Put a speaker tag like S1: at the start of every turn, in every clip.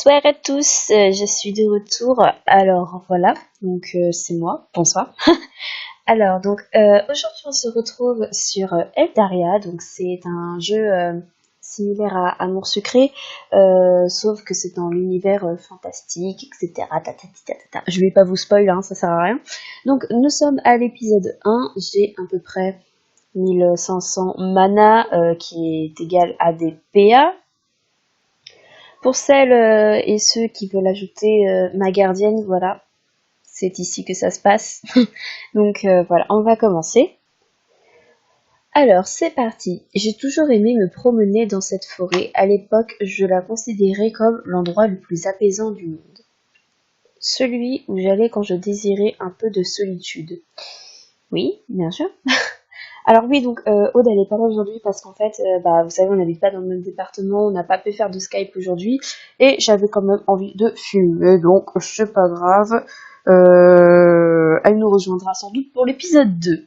S1: Bonsoir à tous, je suis de retour. Alors voilà, donc c'est moi. Bonsoir. Alors donc aujourd'hui on se retrouve sur Eldaria. Donc c'est un jeu similaire à Amour Sucré, sauf que c'est dans l'univers fantastique, etc. Je vais pas vous spoil, hein, ça sert à rien. Donc nous sommes à l'épisode 1. J'ai à peu près 1500 mana qui est égal à des PA. Pour celles et ceux qui veulent ajouter ma gardienne, voilà, c'est ici que ça se passe. Donc voilà, on va commencer. Alors c'est parti. J'ai toujours aimé me promener dans cette forêt. À l'époque, je la considérais comme l'endroit le plus apaisant du monde. Celui où j'allais quand je désirais un peu de solitude. Oui, bien sûr. Alors oui, donc Aude, elle est pas là aujourd'hui parce qu'en fait, vous savez, on n'habite pas dans le même département, on n'a pas pu faire de Skype aujourd'hui, et j'avais quand même envie de filmer, donc c'est pas grave. Elle nous rejoindra sans doute pour l'épisode 2.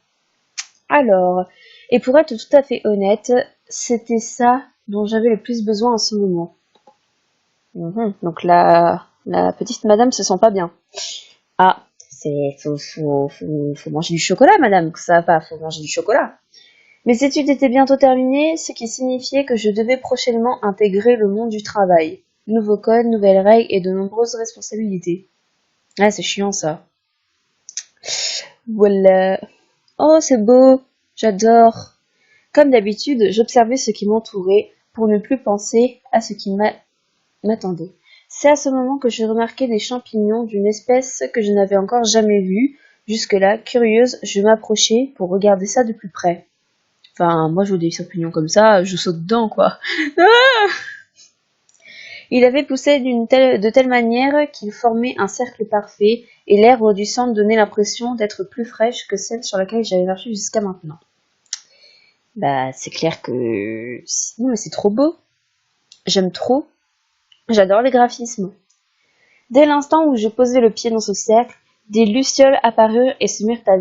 S1: Alors, et pour être tout à fait honnête, c'était ça dont j'avais le plus besoin en ce moment. Donc la petite madame se sent pas bien. Ah, faut manger du chocolat, madame, que ça va pas, faut manger du chocolat. Mes études étaient bientôt terminées, ce qui signifiait que je devais prochainement intégrer le monde du travail. Nouveaux codes, nouvelles règles et de nombreuses responsabilités. Ah, c'est chiant ça. Voilà. Oh, c'est beau. J'adore. Comme d'habitude, j'observais ce qui m'entourait pour ne plus penser à ce qui m'attendait. C'est à ce moment que j'ai remarqué des champignons d'une espèce que je n'avais encore jamais vue. Jusque-là, curieuse, je m'approchais pour regarder ça de plus près. Enfin, moi, je vois des champignons comme ça, je saute dedans, quoi. Ah, il avait poussé de telle manière qu'il formait un cercle parfait, et l'herbe du centre donnait l'impression d'être plus fraîche que celle sur laquelle j'avais marché jusqu'à maintenant. Bah, c'est clair que... Non, mais c'est trop beau. J'aime trop. J'adore les graphismes. Dès l'instant où je posais le pied dans ce cercle, des lucioles apparurent et se mirent à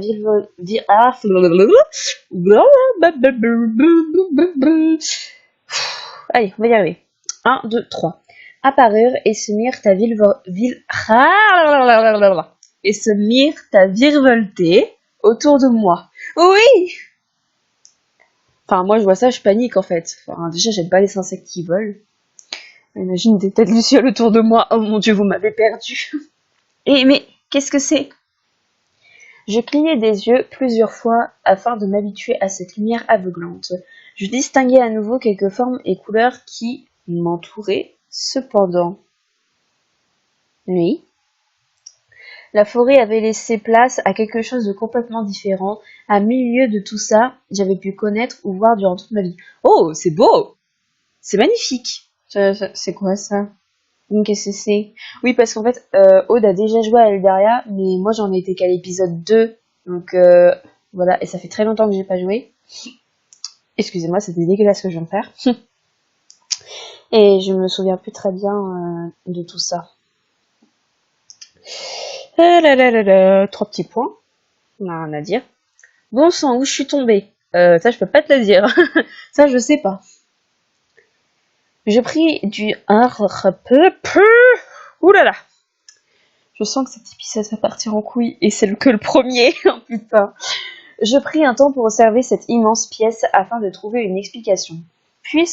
S1: Allez, on va y arriver. 1, 2, 3. Apparurent et se mirent à et se mirent à virevolter autour de moi. Oui! Enfin, moi, je vois ça, je panique, en fait. Enfin, déjà, j'aime pas les insectes qui volent. Imagine des têtes lucioles autour de moi. Oh mon Dieu, vous m'avez perdu. Mais, qu'est-ce que c'est? Je clignai des yeux plusieurs fois afin de m'habituer à cette lumière aveuglante. Je distinguais à nouveau quelques formes et couleurs qui m'entouraient. Cependant, oui, la forêt avait laissé place à quelque chose de complètement différent. À milieu de tout ça, j'avais pu connaître ou voir durant toute ma vie. Oh, c'est beau! C'est magnifique! C'est quoi ça? Qu'est-ce que c'est? Oui, parce qu'en fait, Aude a déjà joué à Eldaria, mais moi j'en ai été qu'à l'épisode 2. Donc voilà, et ça fait très longtemps que j'ai pas joué. Excusez-moi, c'était dégueulasse ce que je viens de faire. Et je me souviens plus très bien de tout ça. Trois petits points. On n'a rien à dire. Bon sang, où je suis tombée? Ça, je peux pas te le dire. Ça, je sais pas. Je pris du... Ouh là là. Je sens que cet épisode va partir en couille. Et c'est que le premier. Oh putain. Je pris un temps pour observer cette immense pièce afin de trouver une explication. Puis,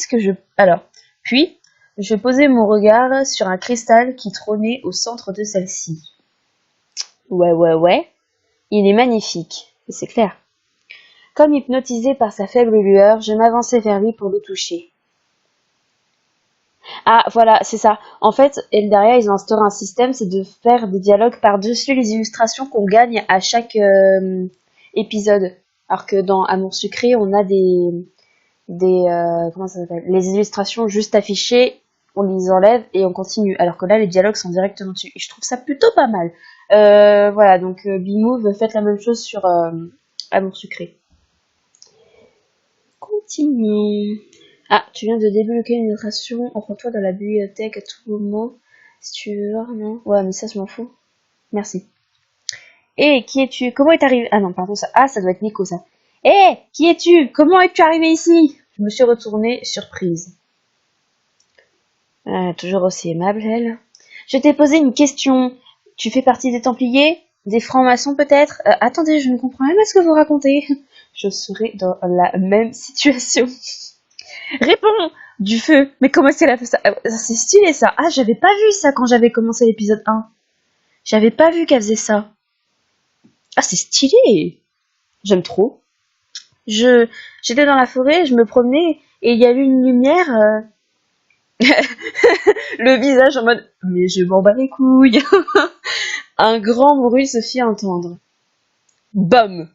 S1: je posai mon regard sur un cristal qui trônait au centre de celle-ci. Ouais. Il est magnifique. Et c'est clair. Comme hypnotisé par sa faible lueur, je m'avançai vers lui pour le toucher. Ah, voilà, c'est ça. En fait, Eldaria, ils ont instauré un système, c'est de faire des dialogues par-dessus les illustrations qu'on gagne à chaque épisode. Alors que dans Amour Sucré, on a comment ça s'appelle? Les illustrations juste affichées, on les enlève et on continue. Alors que là, les dialogues sont directement dessus. Et je trouve ça plutôt pas mal. Voilà, donc B-Move, faites la même chose sur Amour Sucré. Continuons. Ah, tu viens de débloquer une illustration. Rends-toi dans la bibliothèque à tout moment. Si tu veux voir, non? Ouais, mais ça, je m'en fous. Merci. Qui es-tu? Comment es-tu arrivé? Ah non, pardon, ça. Ah, ça doit être Nico, ça. Qui es-tu? Comment es-tu arrivé ici? Je me suis retournée, surprise. Toujours aussi aimable, elle. Je t'ai posé une question. Tu fais partie des Templiers? Des francs-maçons peut-être? Attendez, je ne comprends même pas ce que vous racontez. Je serai dans la même situation. Réponds! Du feu! Mais comment est-ce qu'elle a fait ça? C'est stylé ça! Ah, j'avais pas vu ça quand j'avais commencé l'épisode 1. J'avais pas vu qu'elle faisait ça. Ah, c'est stylé! J'aime trop. J'étais dans la forêt, je me promenais et il y a eu une lumière. Le visage en mode mais je m'en bats les couilles. Un grand bruit se fit entendre. Bam!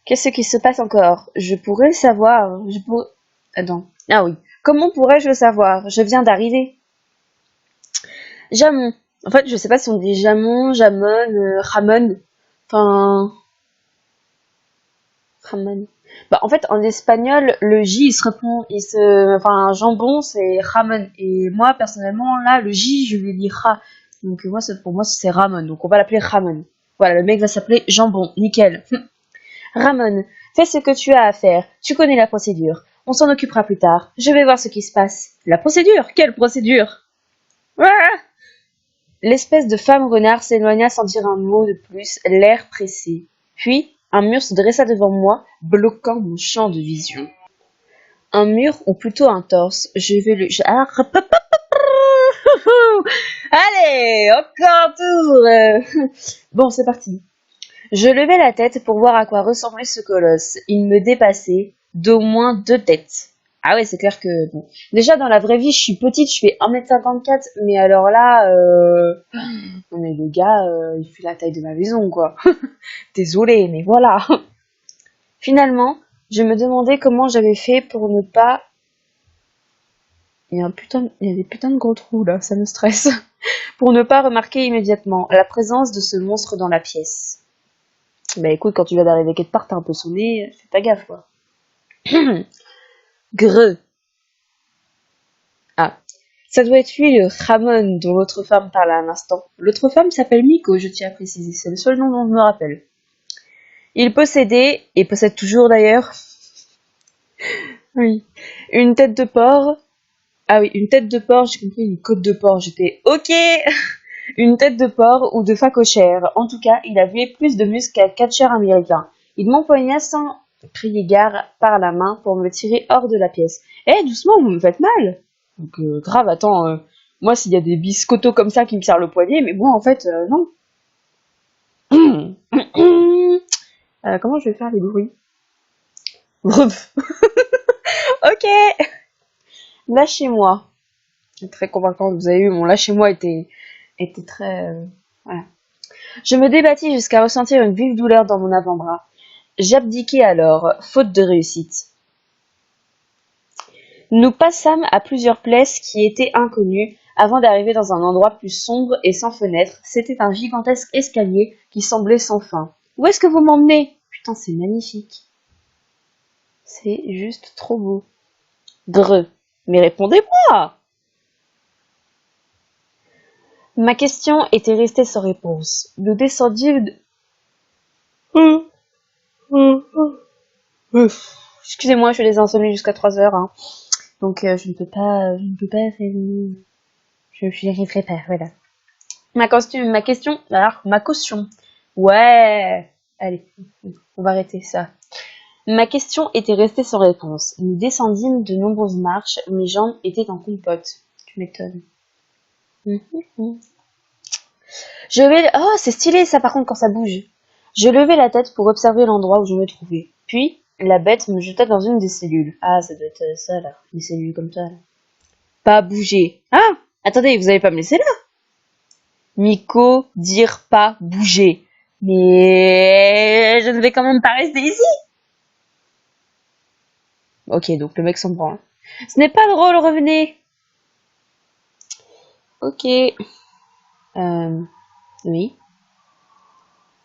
S1: Qu'est-ce qui se passe encore? Je pourrais le savoir. Attends. Ah oui. Comment pourrais-je le savoir? Je viens d'arriver. Jamon. En fait, je sais pas si on dit Jamon, Jamon, Ramon. Enfin, Ramon. Bah, en fait, en espagnol, le J, enfin, jambon, c'est Ramon. Et moi, personnellement, là, le J, je vais dire Ra. Donc, moi, pour moi, c'est Ramon. Donc, on va l'appeler Ramon. Voilà, le mec va s'appeler Jambon. Nickel. Ramon, fais ce que tu as à faire. Tu connais la procédure. On s'en occupera plus tard. Je vais voir ce qui se passe. La procédure? Quelle procédure? Ah. L'espèce de femme renard s'éloigna sans dire un mot de plus, l'air pressé. Puis, un mur se dressa devant moi, bloquant mon champ de vision. Un mur, ou plutôt un torse. Je vais le... Allez, encore un tour. Bon, c'est parti. Je levai la tête pour voir à quoi ressemblait ce colosse. Il me dépassait d'au moins 2 têtes. Ah ouais, c'est clair que... Bon. Déjà, dans la vraie vie, je suis petite, je fais 1m54, mais alors là... Non mais le gars, il fait la taille de ma maison, quoi. Désolée, mais voilà. Finalement, je me demandais comment j'avais fait pour ne pas... Il y a des putains de gros trous, là, ça me stresse. Pour ne pas remarquer immédiatement la présence de ce monstre dans la pièce. Bah écoute, quand tu vas d'arriver quelque part, t'as un peu sonné, fais pas gaffe, quoi. Greux. Ah. Ça doit être lui, le Ramon, dont l'autre femme parla un instant. L'autre femme s'appelle Miko, je tiens à préciser, c'est le seul nom dont je me rappelle. Il possédait, et possède toujours d'ailleurs, oui, une tête de porc. Ah oui, une tête de porc, j'ai compris une côte de porc, j'étais ok. Une tête de porc ou de phacochère. En tout cas, il avait plus de muscles qu'un catcheur américain. Il m'empoigna sans crier gare par la main pour me tirer hors de la pièce. Eh, doucement, vous me faites mal. Donc, grave, attends, moi, s'il y a des biscottos comme ça qui me serrent le poignet, mais moi, en fait, non. Comment je vais faire les bruits? Ok. Lâchez-moi. C'est très convaincant, vous avez vu, mon lâchez-moi était très... voilà. Je me débattis jusqu'à ressentir une vive douleur dans mon avant-bras. J'abdiquai alors, faute de réussite. Nous passâmes à plusieurs places qui étaient inconnues avant d'arriver dans un endroit plus sombre et sans fenêtre. C'était un gigantesque escalier qui semblait sans fin. Où est-ce que vous m'emmenez? Putain, c'est magnifique. C'est juste trop beau. Dreux. Mais répondez-moi! Ma question était restée sans réponse. Nous descendîmes... Excusez-moi, je les insomnie jusqu'à 3 heures. Hein. Donc je ne peux pas faire... Je n'y arriverai pas, voilà. Ma caution. Ouais. Allez, on va arrêter ça. Ma question était restée sans réponse. Nous descendîmes de nombreuses marches, mes jambes étaient en compote. Tu m'étonnes. Oh, c'est stylé ça par contre quand ça bouge. Je levai la tête pour observer l'endroit où je me trouvais. Puis, la bête me jeta dans une des cellules. Ah, ça doit être ça là, des cellules comme ça là. Pas bouger. Ah, attendez, vous allez pas me laisser là? Miko, dire pas bouger. Mais je ne vais quand même pas rester ici. Ok, donc le mec s'en branle. Ce n'est pas drôle, revenez. Ok. Oui.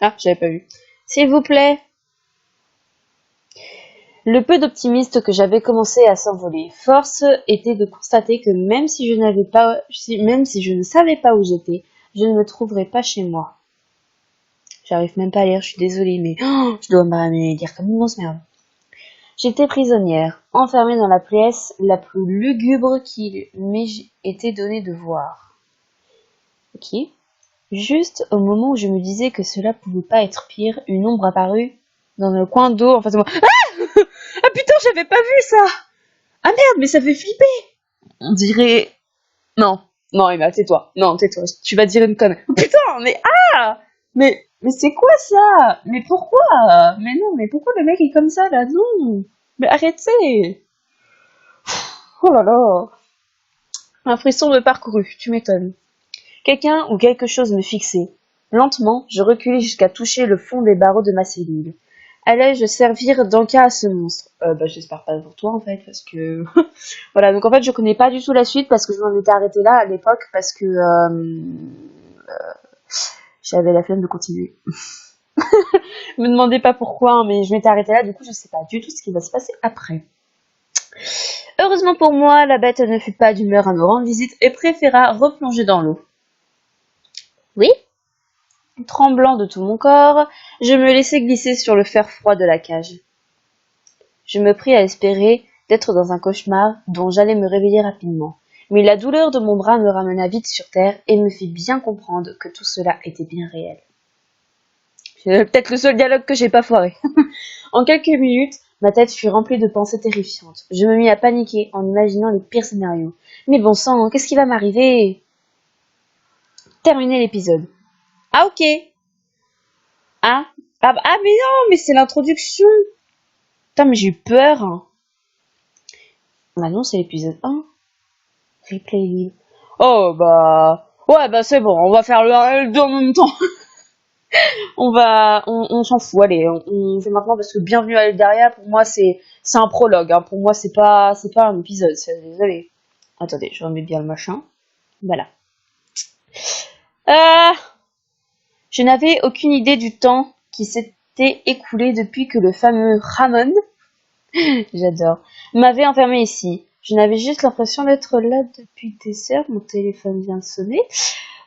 S1: Ah, j'avais pas vu. S'il vous plaît. Le peu d'optimiste que j'avais commencé à s'envoler. Force était de constater que même si je ne savais pas où j'étais, je ne me trouverais pas chez moi. J'arrive même pas à lire, je suis désolée, mais je dois me dire comme une grosse merde. J'étais prisonnière, enfermée dans la pièce la plus lugubre qu'il m'ait été donné de voir. Ok. Juste au moment où je me disais que cela pouvait pas être pire, une ombre apparut dans le coin d'eau en face de moi. Ah putain, j'avais pas vu ça! Ah merde, mais ça fait flipper! On dirait... Non, non Emma, tais-toi. Non, tais-toi, tu vas dire une connerie. Oh, putain, mais ah! Mais c'est quoi ça? Mais pourquoi? Mais non, mais pourquoi le mec est comme ça là? Non! Mais arrêtez! Oh là là! Un frisson me parcourut, tu m'étonnes. Quelqu'un ou quelque chose me fixait. Lentement, je reculai jusqu'à toucher le fond des barreaux de ma cellule. Allais-je servir d'encas à ce monstre? J'espère pas pour toi en fait, parce que voilà. Donc en fait, je connais pas du tout la suite parce que je m'en étais arrêtée là à l'époque parce que j'avais la flemme de continuer. Me demandez pas pourquoi, hein, mais je m'étais arrêtée là. Du coup, je sais pas du tout ce qui va se passer après. Heureusement pour moi, la bête ne fut pas d'humeur à me rendre visite et préféra replonger dans l'eau. Oui, tremblant de tout mon corps, je me laissai glisser sur le fer froid de la cage. Je me pris à espérer d'être dans un cauchemar dont j'allais me réveiller rapidement. Mais la douleur de mon bras me ramena vite sur terre et me fit bien comprendre que tout cela était bien réel. C'est peut-être le seul dialogue que j'ai pas foiré. En quelques minutes, ma tête fut remplie de pensées terrifiantes. Je me mis à paniquer en imaginant les pires scénarios. Mais bon sang, qu'est-ce qui va m'arriver? Terminer l'épisode. Ah ok. Mais non, mais c'est l'introduction. Putain, mais j'ai eu peur. Bah non, c'est l'épisode 1. Replay live. Oh bah... Ouais, bah c'est bon, on va faire le 2 en même temps. On s'en fout, allez, on fait maintenant parce que Bienvenue à Eldaria, pour moi, c'est un prologue, hein. Pour moi, c'est pas un épisode, désolé. Attendez, je remets bien le machin. Voilà. Euh, je n'avais aucune idée du temps qui s'était écoulé depuis que le fameux Ramon, j'adore, m'avait enfermé ici. Je n'avais juste l'impression d'être là depuis des heures, mon téléphone vient de sonner,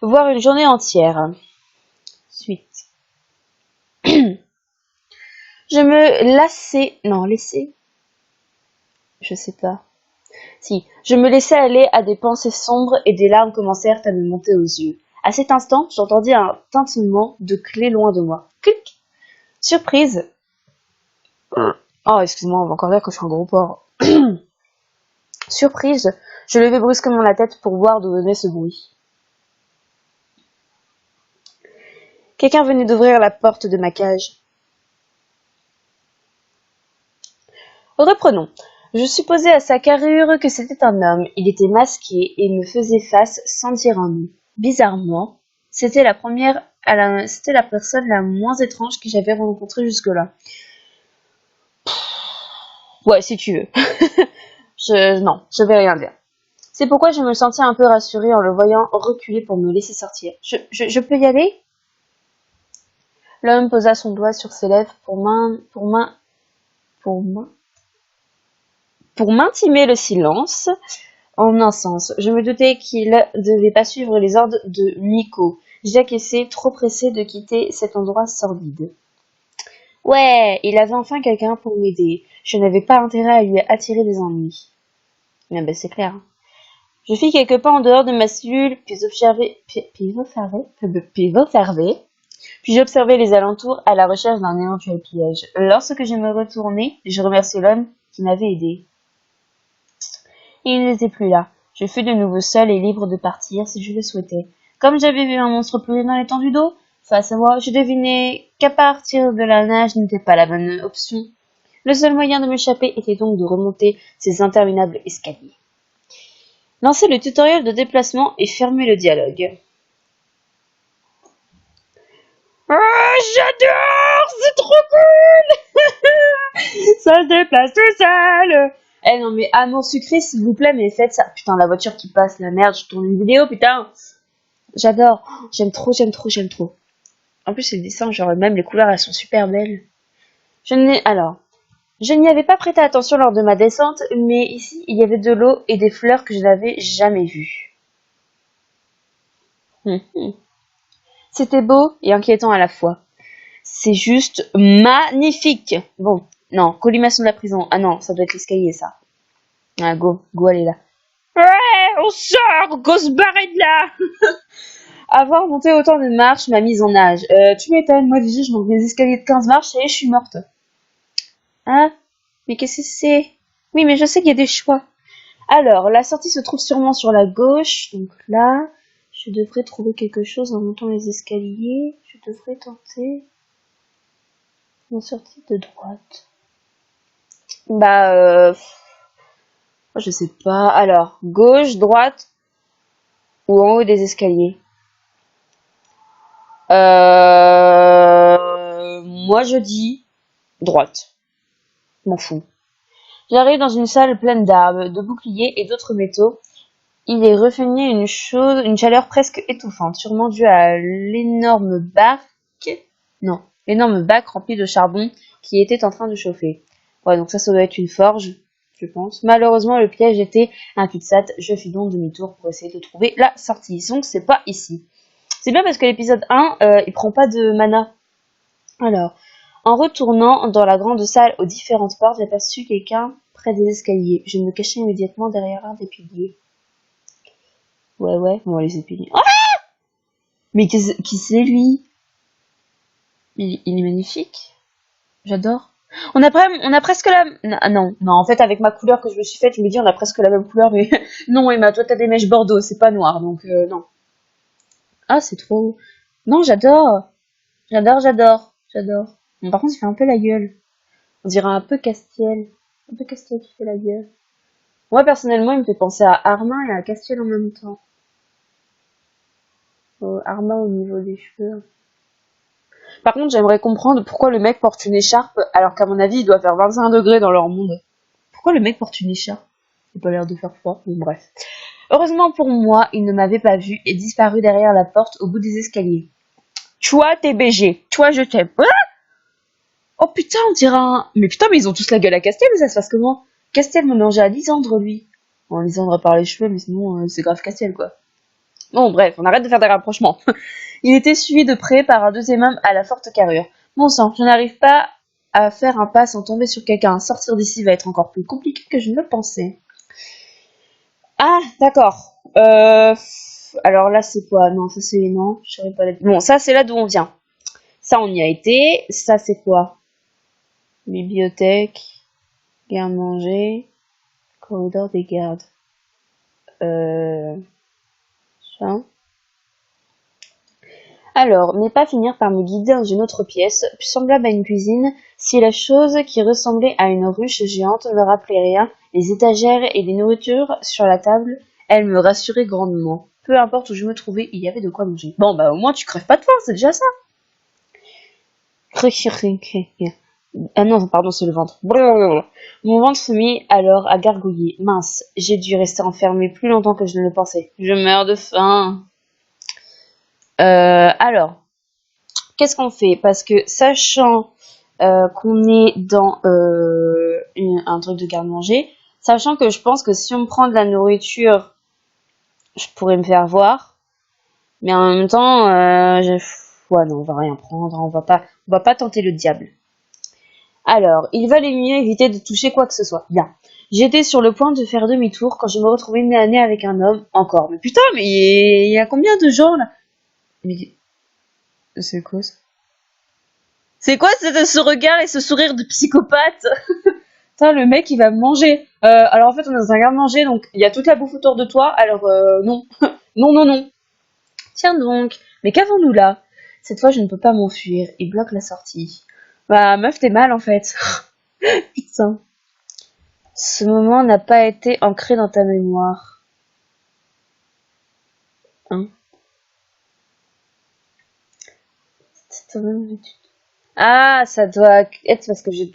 S1: voire une journée entière. Suite. Je me laissais, je sais pas. Si, je me laissais aller à des pensées sombres et des larmes commencèrent à me monter aux yeux. À cet instant, j'entendis un tintement de clé loin de moi. Clic! Surprise! Oh, excuse-moi, on va encore dire que je suis un gros porc. Surprise, je levai brusquement la tête pour voir d'où venait ce bruit. Quelqu'un venait d'ouvrir la porte de ma cage. Reprenons. Je supposais à sa carrure que c'était un homme. Il était masqué et me faisait face sans dire un mot. Bizarrement, c'était c'était la personne la moins étrange que j'avais rencontrée jusque-là. Ouais, si tu veux. Non, je vais rien dire. C'est pourquoi je me sentais un peu rassurée en le voyant reculer pour me laisser sortir. Je peux y aller? L'homme posa son doigt sur ses lèvres pour m'intimer le silence. En un sens, je me doutais qu'il devait pas suivre les ordres de Miko. J'acquiesçais, trop pressé de quitter cet endroit sordide. Ouais, il avait enfin quelqu'un pour m'aider. Je n'avais pas intérêt à lui attirer des ennuis. Ah ben c'est clair. Je fis quelques pas en dehors de ma cellule, puis j'observais les alentours à la recherche d'un éventuel piège. Lorsque je me retournai, je remerciai l'homme qui m'avait aidé. Il n'était plus là. Je fus de nouveau seule et libre de partir si je le souhaitais. Comme j'avais vu un monstre pleurer dans l'étendue d'eau, face à moi, je devinais qu'à partir de la nage n'était pas la bonne option. Le seul moyen de m'échapper était donc de remonter ces interminables escaliers. Lancer le tutoriel de déplacement et fermer le dialogue. Ah, j'adore! C'est trop cool! Ça se déplace tout seul! Eh non mais amour sucré s'il vous plaît, mais faites ça. Putain, la voiture qui passe, la merde, je tourne une vidéo, putain! J'adore, j'aime trop, j'aime trop, j'aime trop. En plus, les dessins, genre même les couleurs, elles sont super belles. Je n'y avais pas prêté attention lors de ma descente, mais ici, il y avait de l'eau et des fleurs que je n'avais jamais vues. C'était beau et inquiétant à la fois. C'est juste magnifique. Bon, non, colimaçon de la prison. Ah non, ça doit être l'escalier, ça. Ah, go, allez là. Ouais, on sort, go se barrer de là. Avoir monté autant de marches m'a mise en âge. Tu m'étonnes, moi déjà, je monte des escaliers de 15 marches et je suis morte. Hein? Mais qu'est-ce que c'est? Oui, mais je sais qu'il y a des choix. Alors, la sortie se trouve sûrement sur la gauche. Donc là, je devrais trouver quelque chose en montant les escaliers. Je devrais tenter une sortie de droite. Bah, je sais pas. Alors, gauche, droite ou en haut des escaliers? Moi je dis droite. M'en fous. J'arrive dans une salle pleine d'arbres, de boucliers et d'autres métaux. Il est refait une chaleur presque étouffante, sûrement due à l'énorme bac rempli de charbon qui était en train de chauffer. Ouais, donc ça doit être une forge, je pense. Malheureusement, le piège était un cul-de-sac. Je fis donc demi-tour pour essayer de trouver la sortie. Donc c'est pas ici. C'est bien parce que l'épisode 1, il prend pas de mana. Alors, en retournant dans la grande salle aux différentes portes, j'aperçus quelqu'un près des escaliers. Je me cachai immédiatement derrière un des piliers. Ouais, bon, les piliers. Oh, mais qui c'est lui? Il est magnifique. J'adore. On a presque la... Non, en fait, avec ma couleur que je me suis faite, je me dis on a presque la même couleur, mais non, Emma, toi t'as des mèches bordeaux, c'est pas noir, donc non. Ah, c'est trop... Non, j'adore. J'adore. Bon, par contre, il fait un peu la gueule. On dirait un peu Castiel. Un peu Castiel qui fait la gueule. Moi, personnellement, il me fait penser à Armin et à Castiel en même temps. Armin au niveau des cheveux. Par contre, j'aimerais comprendre pourquoi le mec porte une écharpe alors qu'à mon avis, il doit faire 25 degrés dans leur monde. Pourquoi le mec porte une écharpe? Il n'a pas l'air de faire froid. Bon, bref. Heureusement pour moi, il ne m'avait pas vu et disparu derrière la porte au bout des escaliers. Toi, t'es BG. Toi, je t'aime. Oh putain, on dirait un... Mais putain, mais ils ont tous la gueule à Castiel, mais ça se passe comment? Castiel me mangeait à Lisandre, lui. Bon, Lisandre par les cheveux, mais sinon, c'est grave Castiel, quoi. Bon, bref, on arrête de faire des rapprochements. Il était suivi de près par un deuxième homme à la forte carrure. Bon sang, je n'arrive pas à faire un pas sans tomber sur quelqu'un. Sortir d'ici va être encore plus compliqué que je ne le pensais. Ah, d'accord. Alors là, c'est quoi? Non, ça c'est... Non, je savais pas... Bon, ça c'est là d'où on vient. Ça, on y a été. Ça, c'est quoi? Bibliothèque, garde-manger, corridor des gardes. Ça. Alors, mes pas finirent par me guider dans une autre pièce, semblable à une cuisine, si la chose qui ressemblait à une ruche géante ne me rappelait rien, les étagères et les nourritures sur la table, elles me rassuraient grandement. Peu importe où je me trouvais, il y avait de quoi manger. Bon, bah au moins tu crèves pas de faim, c'est déjà ça. Ah non, pardon, c'est le ventre. Blablabla. Mon ventre se mit alors à gargouiller. Mince, j'ai dû rester enfermée plus longtemps que je ne le pensais. Je meurs de faim. Alors, qu'est-ce qu'on fait? Parce que sachant qu'on est dans un truc de garde-manger, sachant que je pense que si on me prend de la nourriture, je pourrais me faire voir. Mais en même temps, ouais, non, on va rien prendre, on va pas tenter le diable. Alors, il valait mieux éviter de toucher quoi que ce soit. Bien. J'étais sur le point de faire demi-tour quand je me retrouvais nez à nez avec un homme. Encore. Mais putain, mais il y a combien de gens là? Mais c'est quoi ça? C'est quoi ce regard et ce sourire de psychopathe? Putain, le mec il va me manger. Alors en fait, on est dans un garde-manger, donc il y a toute la bouffe autour de toi. Alors non, non. Tiens donc. Mais qu'avons-nous là? Cette fois, je ne peux pas m'enfuir. Il bloque la sortie. Bah meuf, t'es mal en fait. Putain. Ce moment n'a pas été ancré dans ta mémoire. Hein? Ah, ça doit être parce que j'ai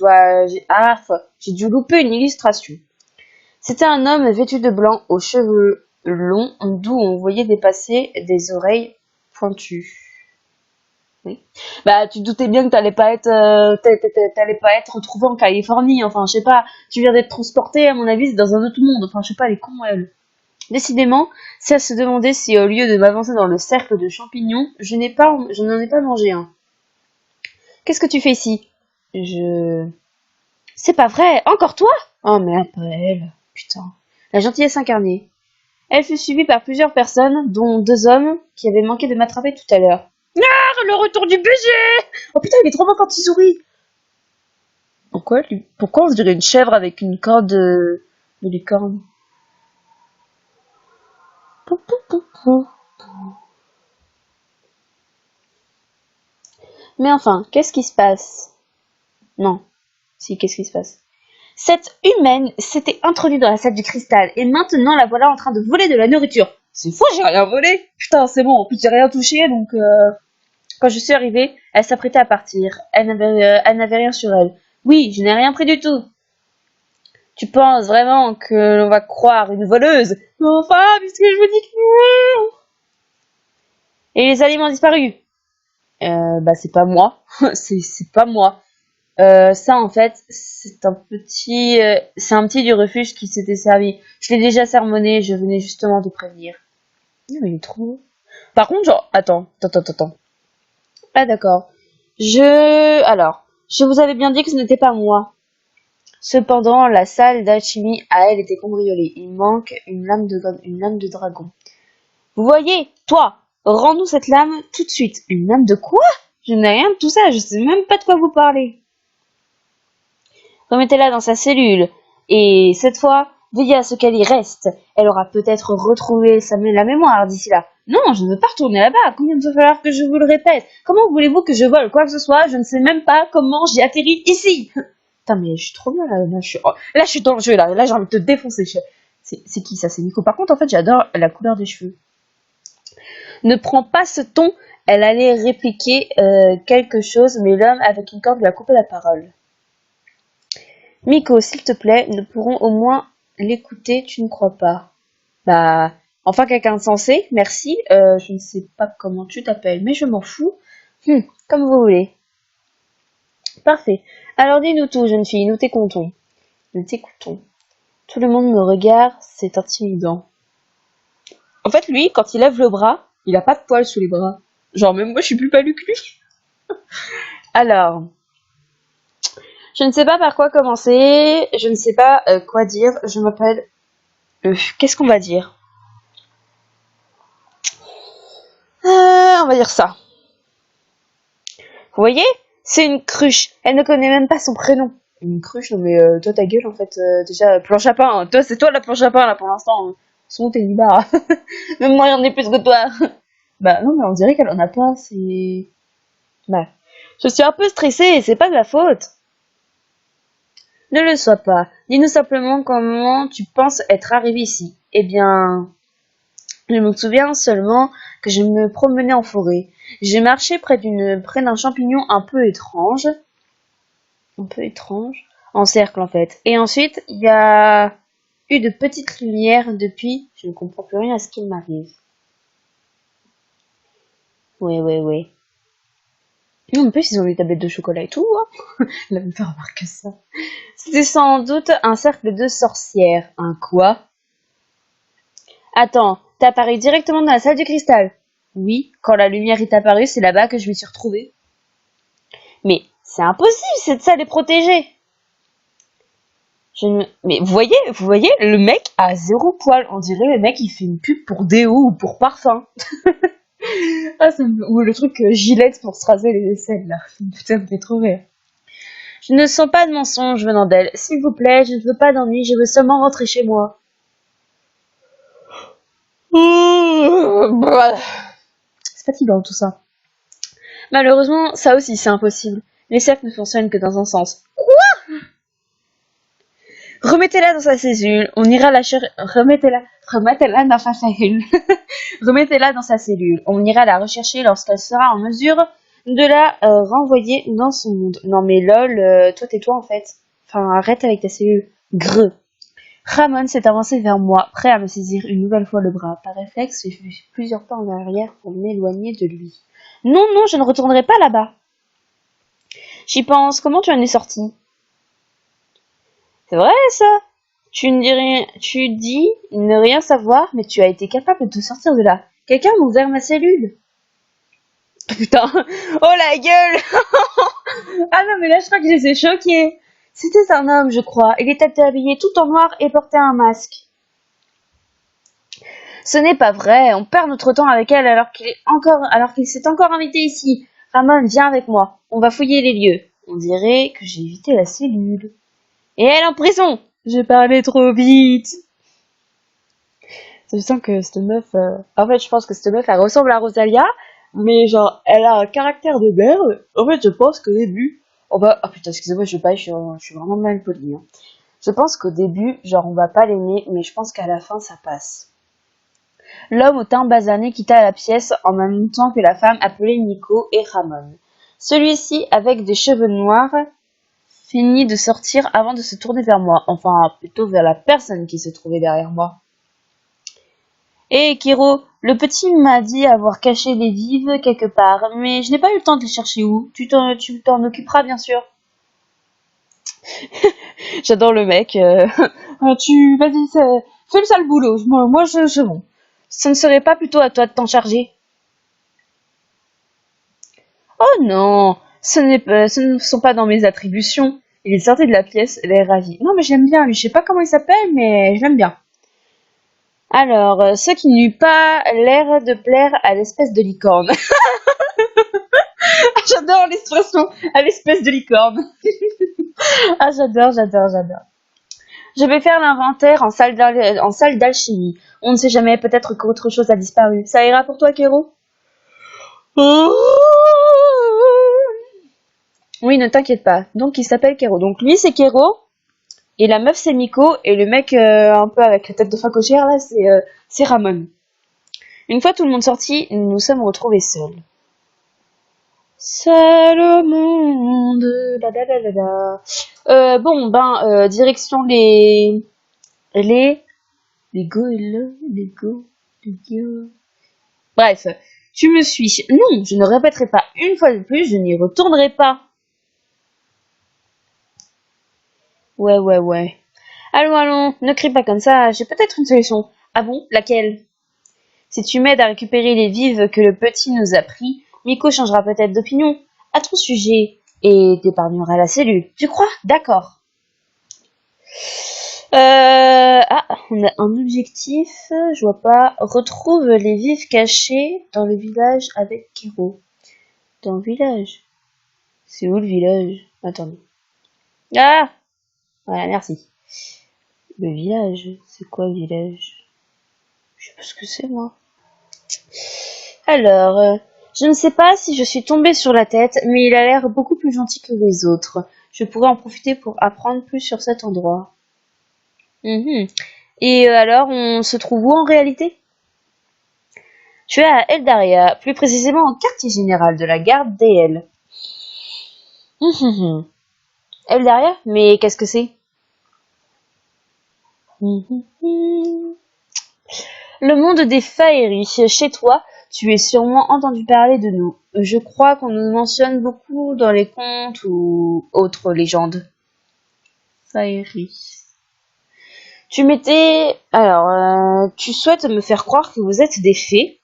S1: dû louper une illustration. C'était un homme vêtu de blanc, aux cheveux longs, d'où on voyait dépasser des oreilles pointues. Oui. Bah, tu te doutais bien que t'allais pas être retrouvé en Californie. Enfin, je sais pas. Tu viens d'être transporté, à mon avis, c'est dans un autre monde. Enfin, je sais pas, elle est con, elle. Décidément, c'est à se demander si, au lieu de m'avancer dans le cercle de champignons, je n'en ai pas mangé un. Qu'est-ce que tu fais ici? Je... C'est pas vrai! Encore toi? Oh merde, pas elle. Putain. La gentillesse incarnée. Elle fut suivie par plusieurs personnes, dont 2 hommes qui avaient manqué de m'attraper tout à l'heure. Ah, le retour du baiser! Oh putain, il est trop beau quand il sourit! Pourquoi on se dirait une chèvre avec une corde de licorne? Mais enfin, qu'est-ce qui se passe? Non. Si, qu'est-ce qui se passe? Cette humaine s'était introduite dans la salle du cristal et maintenant la voilà en train de voler de la nourriture. C'est fou, j'ai rien volé. Putain, c'est bon, en plus j'ai rien touché donc quand je suis arrivée, elle s'apprêtait à partir. Elle n'avait rien sur elle. Oui, je n'ai rien pris du tout. Tu penses vraiment que l'on va croire une voleuse? Mais enfin, puisque je vous dis que non. Et les aliments disparus? Bah c'est pas moi. c'est pas moi. Ça en fait, c'est un petit du refuge qui s'était servi. Je l'ai déjà sermonné, je venais justement de prévenir. Non, mais il est trop. Par contre, genre, attends. Ah d'accord. Je vous avais bien dit que ce n'était pas moi. Cependant, la salle d'alchimie à elle était cambriolée. Il manque une lame de dragon. Vous voyez, toi, rends-nous cette lame tout de suite. Une lame de quoi? Je n'ai rien de tout ça, je sais même pas de quoi vous parlez. Remettez-la dans sa cellule. Et cette fois, veillez à ce qu'elle y reste. Elle aura peut-être retrouvé la mémoire d'ici là. Non, je ne veux pas retourner là-bas. Combien de falloir que je vous le répète? Comment voulez-vous que je vole quoi que ce soit? Je ne sais même pas comment j'ai atterri ici. Putain, mais je suis trop bien là. Là, je suis dans le jeu là. Là, j'ai envie de te défoncer. C'est qui ça? C'est Nico. Par contre, en fait, j'adore la couleur des cheveux. Ne prends pas ce ton. Elle allait répliquer quelque chose, mais l'homme avec une corde lui a coupé la parole. Miko, s'il te plaît, nous pourrons au moins l'écouter, tu ne crois pas? Bah, enfin quelqu'un de sensé, merci. Je ne sais pas comment tu t'appelles, mais je m'en fous. Comme vous voulez. Parfait. Alors dis-nous tout, jeune fille, nous t'écoutons. Nous t'écoutons. Tout le monde me regarde, c'est intimidant. En fait, lui, quand il lève le bras, il a pas de poils sous les bras. Genre, même moi, je suis plus palu que lui. Alors, je ne sais pas par quoi commencer, je ne sais pas quoi dire, je m'appelle... qu'est-ce qu'on va dire? On va dire ça. Vous voyez? C'est une cruche. Elle ne connaît même pas son prénom. Une cruche? Non mais toi ta gueule en fait. Déjà, planche à pain. Hein. Toi, c'est toi la planche à pain là pour l'instant. Hein. Sinon t'es une barre. Même moi j'en ai plus que toi. Bah non mais on dirait qu'elle en a pas. C'est... Bah, je suis un peu stressée et c'est pas de la faute. Ne le sois pas. Dis-nous simplement comment tu penses être arrivé ici. Eh bien... Je me souviens seulement que je me promenais en forêt. J'ai marché près d'un champignon un peu étrange, en cercle en fait. Et ensuite, il y a eu de petites lumières depuis. Je ne comprends plus rien à ce qu'il m'arrive. Ouais. En plus, ils ont des tablettes de chocolat et tout. Hein. Il a même pas remarqué ça. C'était sans doute un cercle de sorcières. Un quoi? Attends, t'es apparu directement dans la salle du cristal? Oui, quand la lumière est apparue, c'est là-bas que je me suis retrouvée. Mais c'est impossible, cette salle est protégée. Mais vous voyez, le mec a 0 poil. On dirait le mec il fait une pub pour déo ou pour parfum. Ou le truc Gillette pour se raser les aisselles là. Putain, ça me fait trop rire. Je ne sens pas de mensonge venant d'elle. S'il vous plaît, je ne veux pas d'ennui, je veux seulement rentrer chez moi. C'est fatigant tout ça. Malheureusement, ça aussi c'est impossible. Les cercles ne fonctionnent que dans un sens. Remettez-la dans sa cellule. On ira la chercher. Remettez-la dans sa cellule. Remettez-la dans sa cellule. On ira la rechercher lorsqu'elle sera en mesure de la renvoyer dans son monde. Non mais lol, toi tais-toi en fait. Enfin, arrête avec ta cellule. Greu. Ramon s'est avancé vers moi, prêt à me saisir une nouvelle fois le bras. Par réflexe, j'ai fait plusieurs pas en arrière pour m'éloigner de lui. Non, je ne retournerai pas là-bas. J'y pense. Comment tu en es sorti? C'est vrai ça? Tu dis ne rien savoir, mais tu as été capable de te sortir de là. Quelqu'un m'a ouvert ma cellule. Putain, oh la gueule. Ah non mais là je crois que je les ai choqués. C'était un homme je crois, il était habillé tout en noir et portait un masque. Ce n'est pas vrai, on perd notre temps avec elle alors qu'il s'est encore invité ici. Ramon, viens avec moi, on va fouiller les lieux. On dirait que j'ai évité la cellule. Et elle en prison. J'ai parlé trop vite. Je sens que cette meuf... En fait, je pense que cette meuf, elle ressemble à Rosalia, mais genre, elle a un caractère de merde. En fait, je pense qu'au début... On va... Ah putain, excusez-moi, je suis vraiment mal polie. Hein. Je pense qu'au début, genre, on va pas l'aimer, mais je pense qu'à la fin, ça passe. L'homme au teint basané quitta la pièce en même temps que la femme appelée Nico et Ramon. Celui-ci, avec des cheveux noirs, finit de sortir avant de se tourner vers moi. Enfin, plutôt vers la personne qui se trouvait derrière moi. Hé, Kiro, le petit m'a dit avoir caché les vives quelque part, mais je n'ai pas eu le temps de les chercher où. Tu t'en occuperas, bien sûr. J'adore le mec. Vas-y, fais le sale boulot. Moi, je bon. Ce ne serait pas plutôt à toi de t'en charger? Oh non, ce ne sont pas dans mes attributions. Il est sorti de la pièce, l'air ravi. Non, mais j'aime bien lui. Je sais pas comment il s'appelle, mais je l'aime bien. Alors, ce qui n'eut pas l'air de plaire à l'espèce de licorne. J'adore l'expression à l'espèce de licorne. Ah, j'adore. Je vais faire l'inventaire en salle d'alchimie. On ne sait jamais, peut-être qu'autre chose a disparu. Ça ira pour toi, Kéro? Oui, ne t'inquiète pas. Donc, il s'appelle Kéro. Donc, lui, c'est Kéro. Et la meuf, c'est Nico. Et le mec, un peu avec la tête de fin cochère, là, c'est Ramon. Une fois tout le monde sorti, nous nous sommes retrouvés seuls. Seul au monde. La la la la la. Bon, direction les les go. Bref, tu me suis. Non, je ne répéterai pas une fois de plus, je n'y retournerai pas. Ouais. Allons, ne crie pas comme ça, j'ai peut-être une solution. Ah bon, laquelle? Si tu m'aides à récupérer les vives que le petit nous a pris, Miko changera peut-être d'opinion à ton sujet et t'épargnera la cellule. Tu crois? D'accord. On a un objectif, je vois pas. Retrouve les vives cachées dans le village avec Kiro. Dans le village? C'est où le village? Attendez. Ah! Voilà, merci. Le village? C'est quoi le village? Je sais pas ce que c'est, moi. Alors, je ne sais pas si je suis tombée sur la tête, mais il a l'air beaucoup plus gentil que les autres. Je pourrais en profiter pour apprendre plus sur cet endroit. Mhm. Et alors, on se trouve où en réalité? Tu es à Eldaria, plus précisément au quartier général de la garde d'Eel. Mhm. Eldaria? Mais qu'est-ce que c'est? Mhm. Le monde des Faeries. Chez toi, tu es sûrement entendu parler de nous. Je crois qu'on nous mentionne beaucoup dans les contes ou autres légendes. Faeries. Tu souhaites me faire croire que vous êtes des fées?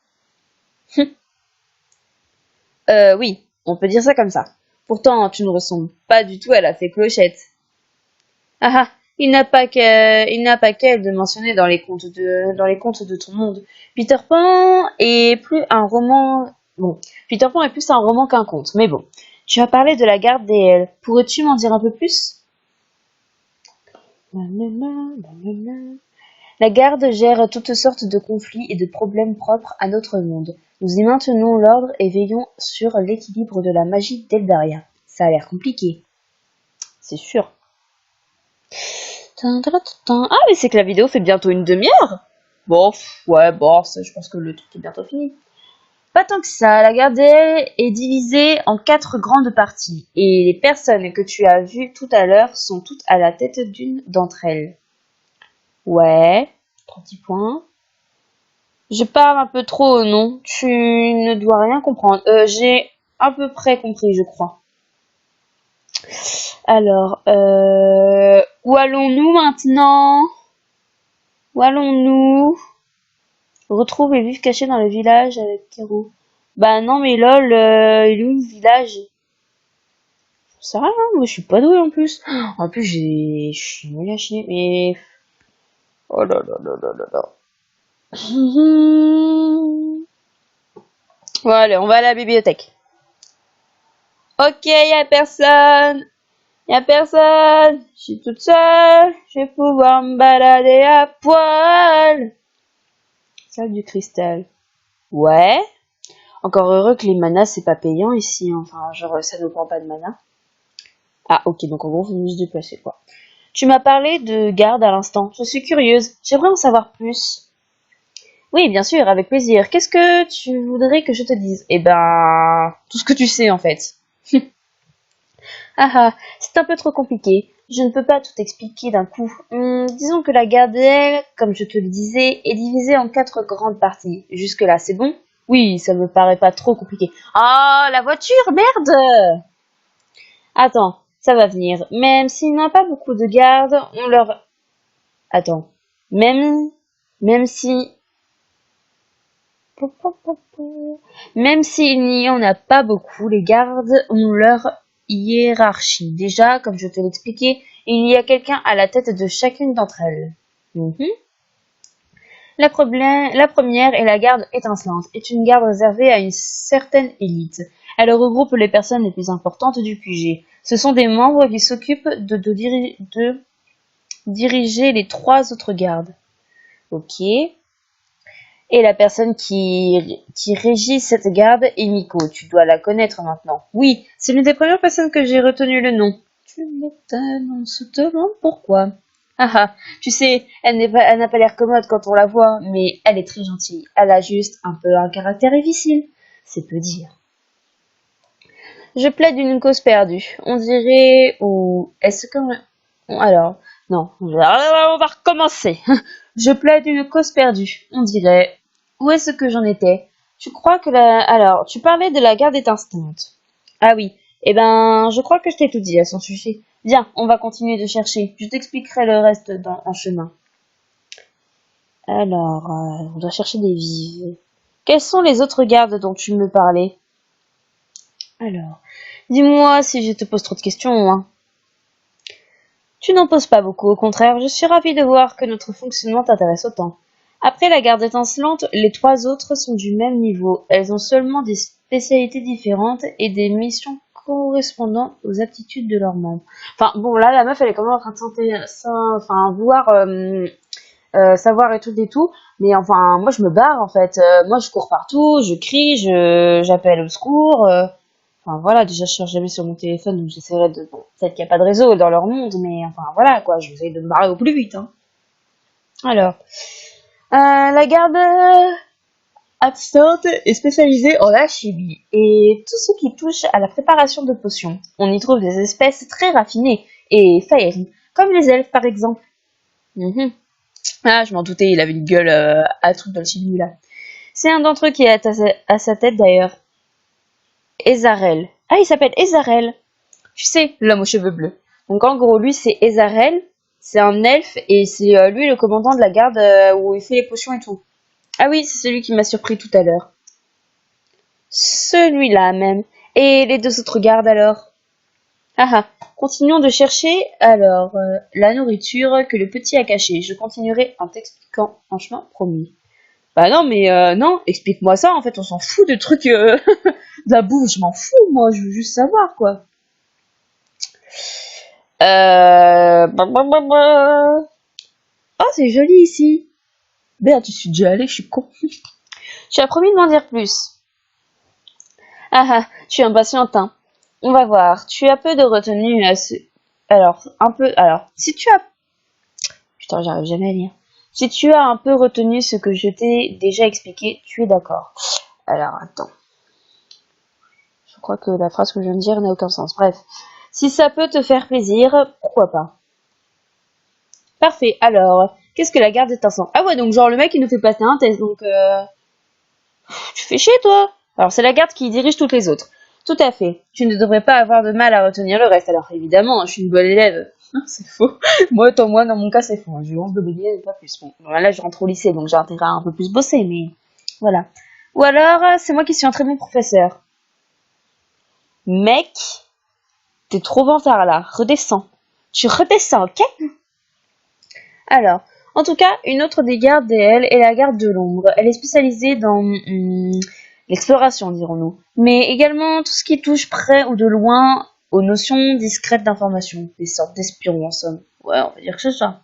S1: Oui, on peut dire ça comme ça. Pourtant, tu ne ressembles pas du tout à la fée Clochette. Ah ah, il n'a pas qu'elle de mentionner dans les contes de ton monde. Peter Pan est plus un roman, bon, Peter Pan est plus un roman qu'un conte, mais bon. Tu as parlé de la garde des L. Pourrais-tu m'en dire un peu plus? La garde gère toutes sortes de conflits et de problèmes propres à notre monde. Nous y maintenons l'ordre et veillons sur l'équilibre de la magie d'Eldaria. Ça a l'air compliqué, c'est sûr. Ah, mais c'est que la vidéo fait bientôt une demi-heure. Bon, ça, je pense que le truc est bientôt fini. Pas tant que ça, la garde est divisée en 4 grandes parties, et les personnes que tu as vues tout à l'heure sont toutes à la tête d'une d'entre elles. Ouais, 3 petits points. Je parle un peu trop, non? Tu ne dois rien comprendre. J'ai à peu près compris, je crois. Alors, où allons-nous maintenant? Où allons-nous? Retrouve les vifs cachés dans le village avec Kero. Bah non, mais lol, il est où le village? Ça va, hein, moi je suis pas douée en plus. En plus, je suis nulle à chier, mais... Oh là là là là là là. Bon, allez, on va à la bibliothèque. Ok, y a personne. Y a personne. Je suis toute seule. Je vais pouvoir me balader à poil. Salle du cristal. Ouais. Encore heureux que les manas, c'est pas payant ici. Enfin, genre, ça ne prend pas de mana. Ah, ok, donc en gros, faut nous se déplacer, quoi. Tu m'as parlé de garde à l'instant. Je suis curieuse. J'aimerais en savoir plus. Oui, bien sûr, avec plaisir. Qu'est-ce que tu voudrais que je te dise? Eh ben, tout ce que tu sais, en fait. Ah ah, c'est un peu trop compliqué. Je ne peux pas tout expliquer d'un coup. Disons que la garde d'elle, comme je te le disais, est divisée en 4 grandes parties. Jusque-là, c'est bon? Oui, ça me paraît pas trop compliqué. Ah, la voiture, merde! Attends, ça va venir. Même s'il n'y a pas beaucoup de gardes, on leur... Attends. Même, même si... Même s'il n'y en a pas beaucoup, les gardes ont leur hiérarchie. Déjà, comme je te l'expliquais, il y a quelqu'un à la tête de chacune d'entre elles. Mhm. La première est la garde étincelante, est une garde réservée à une certaine élite. Elle regroupe les personnes les plus importantes du QG. Ce sont des membres qui s'occupent de diriger les 3 autres gardes. Ok. Et la personne qui régit cette garde est Miko. Tu dois la connaître maintenant. Oui, c'est l'une des premières personnes que j'ai retenu le nom. Tu m'étonnes, on se demande pourquoi. Ah ah, tu sais, elle n'a pas l'air commode quand on la voit, mais elle est très gentille. Elle a juste un peu un caractère difficile. C'est peu dire. Je plaide une cause perdue. On dirait, ou est-ce que... Alors, non, on va recommencer. Je plaide une cause perdue. On dirait, où est-ce que j'en étais? Tu crois que la... Alors, tu parlais de la garde étincelante. Ah oui, eh ben, je crois que je t'ai tout dit à son sujet. Viens, on va continuer de chercher. Je t'expliquerai le reste en chemin. Alors, on doit chercher des vives. Quels sont les autres gardes dont tu me parlais? Alors, dis-moi si je te pose trop de questions, hein. Tu n'en poses pas beaucoup, au contraire, je suis ravie de voir que notre fonctionnement t'intéresse autant. Après la garde étincelante, les 3 autres sont du même niveau. Elles ont seulement des spécialités différentes et des missions correspondant aux aptitudes de leurs membres. Enfin, bon, là, la meuf, elle est quand même en train de enfin, vouloir savoir et tout. Mais enfin, moi, je me barre, en fait. Moi, je cours partout, je crie, j'appelle au secours. Enfin voilà, déjà je cherche jamais sur mon téléphone, donc j'essaierai de... Bon, peut-être qu'il n'y a pas de réseau dans leur monde, mais enfin voilà quoi, j'essaie de me barrer au plus vite. Hein. Alors, la garde absinthe est spécialisée en alchimie et tout ce qui touche à la préparation de potions. On y trouve des espèces très raffinées et fiery, comme les elfes par exemple. Mhm. Ah, je m'en doutais, il avait une gueule à truc d'alchimie là. C'est un d'entre eux qui est à sa tête d'ailleurs, Ezarel. Ah, il s'appelle Ezarel. Tu sais, l'homme aux cheveux bleus. Donc en gros, lui c'est Ezarel, c'est un elfe et c'est lui le commandant de la garde où il fait les potions et tout. Ah oui, c'est celui qui m'a surpris tout à l'heure. Celui-là même. Et les 2 autres gardes alors? Ah ah, continuons de chercher alors la nourriture que le petit a cachée. Je continuerai en t'expliquant, franchement, promis. Bah non, mais non, explique-moi ça, en fait, on s'en fout de trucs, de la bouffe, je m'en fous, moi, je veux juste savoir, quoi. Oh, c'est joli ici. Merde, tu suis déjà allé, je suis con. Tu as promis de m'en dire plus. Ah ah, tu es impatiente, hein. On va voir. Tu as peu de retenue à ce... Alors, un peu... Alors, si tu as... Putain, j'arrive jamais à lire. Si tu as un peu retenu ce que je t'ai déjà expliqué, tu es d'accord. Alors, attends. Je crois que la phrase que je viens de dire n'a aucun sens. Bref. Si ça peut te faire plaisir, pourquoi pas. Parfait. Alors, qu'est-ce que la garde est instant? Ah ouais, donc genre le mec il nous fait passer un test, donc tu fais chier toi. Alors c'est la garde qui dirige toutes les autres. Tout à fait. Tu ne devrais pas avoir de mal à retenir le reste. Alors évidemment, je suis une bonne élève. C'est faux. Moi, dans mon cas, c'est faux. J'ai 11 de bélier et pas plus. Bon, là, je rentre au lycée, donc j'ai intérêt à un peu plus bosser, mais voilà. Ou alors, c'est moi qui suis un très bon professeur. Mec, t'es trop vantard là. Redescends. Tu redescends, ok? Alors, En tout cas, une autre des gardes d'elle est la garde de l'ombre. Elle est spécialisée dans l'exploration, dirons-nous, mais également tout ce qui touche près ou de loin aux notions discrètes d'information, des sortes d'espions en somme. Ouais, on va dire que c'est ça.